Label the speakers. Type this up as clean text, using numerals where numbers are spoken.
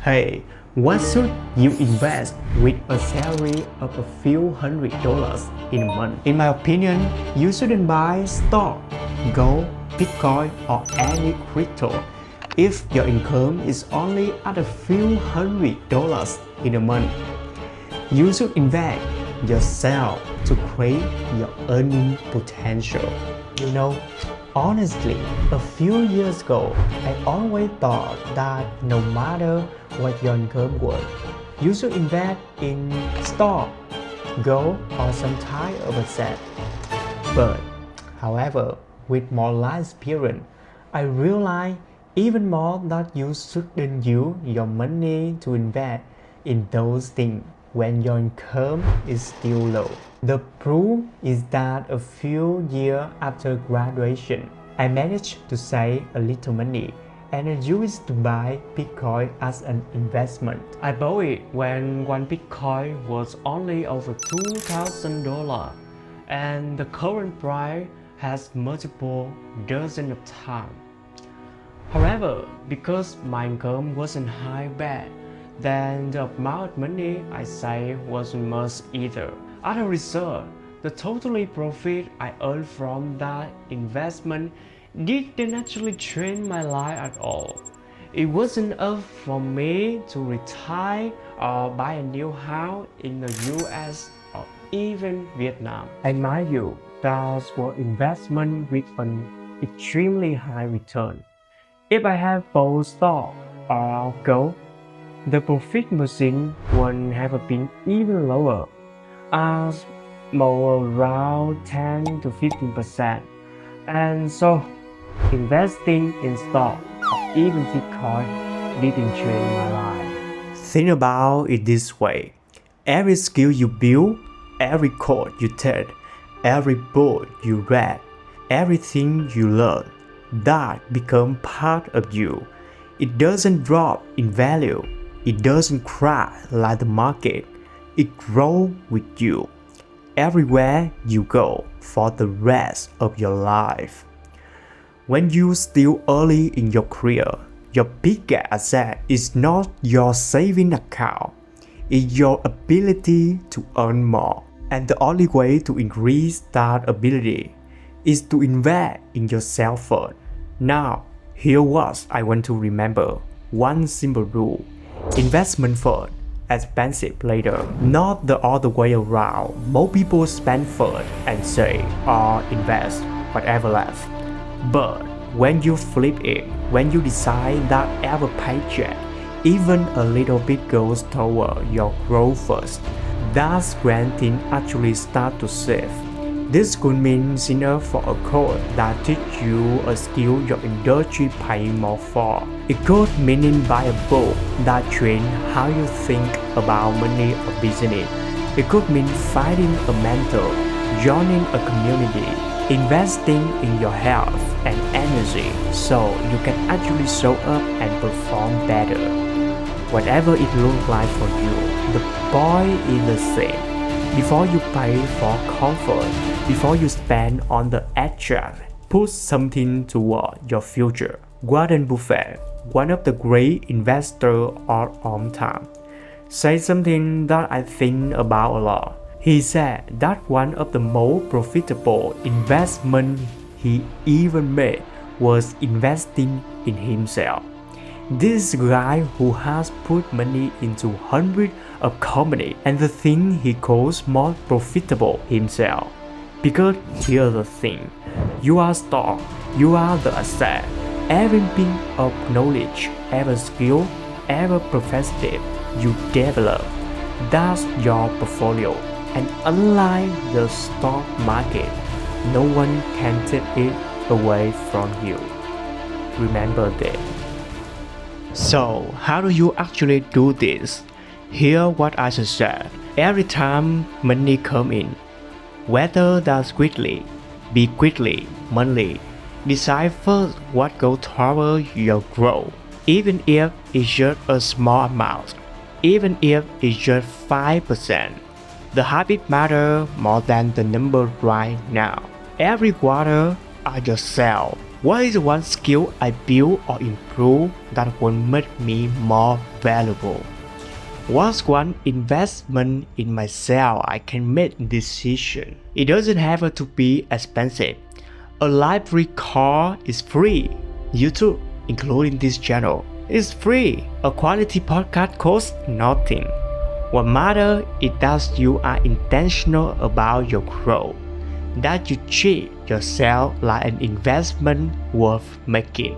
Speaker 1: Hey, what should you invest with a salary of a few $100 in a month? In my opinion, you shouldn't buy stock, gold, Bitcoin, or any crypto if your income is only at a few $100 in a month. You should invest yourself to create your earning potential. You know, honestly, a few years ago, I always thought that no matter what your income was, you should invest in stock, gold, or some type of asset. But, however, with more life experience, I realized even more that you shouldn't use your money to invest in those things when your income is still low. The proof is that a few years after graduation, I managed to save a little money and I used to buy Bitcoin as an investment. I bought it when one Bitcoin was only over $2,000 and the current price has multiple dozens of times. However, because my income wasn't high back, then the amount of money I saved wasn't much either. As a result, the total profit I earned from that investment didn't actually change my life at all. It wasn't enough for me to retire or buy a new house in the US or even Vietnam. And mind you, that was investment with an extremely high return. If I had bought stock or gold, the profit margin would have been even lower, as more around 10 to 15%. And so, investing in stock or even Bitcoin didn't change my life. Think about it this way. Every skill you build, every course you take, every book you read, everything you learn, that becomes part of you. It doesn't drop in value. It doesn't crash like the market. It grows with you everywhere you go for the rest of your life. When you're still early in your career, your biggest asset is not your saving account. It's your ability to earn more. And the only way to increase that ability is to invest in yourself first. Now, here's what I want to remember. One simple rule. Investment first, expensive later. Not the other way around. Most people spend first and save or invest whatever left. But when you flip it, when you decide that every paycheck, even a little bit goes toward your growth first, that's when things actually start to shift. This could mean signing up for a course that teaches you a skill your industry pays more for. It could mean buy a book that changes how you think about money or business. It could mean finding a mentor, joining a community, investing in your health and energy so you can actually show up and perform better. Whatever it looks like for you, the point is the same. Before you pay for comfort, before you spend on the extra, put something toward your future. Warren Buffett, one of the great investors of all time, said something that I think about a lot. He said that one of the most profitable investments he ever made was investing in himself. This guy who has put money into hundreds of companies and the thing he calls more profitable himself. Because here's the thing, you are stock, you are the asset. Every bit of knowledge, every skill, every perspective you develop, that's your portfolio. And unlike the stock market, no one can take it away from you. Remember that. So, how do you actually do this? Here's what I suggest. Every time money comes in, whether that's quickly, monthly, decide first what goes toward your growth. Even if it's just a small amount, even if it's just 5%. The habit matters more than the number right now. Every quarter, ask yourself, What is one skill I build or improve that will make me more valuable? What's one investment in myself I can make decision? It doesn't have to be expensive. A library card is free. YouTube, including this channel, is free. A quality podcast costs nothing. What matters is that you are intentional about your growth, that you treat yourself like an investment worth making.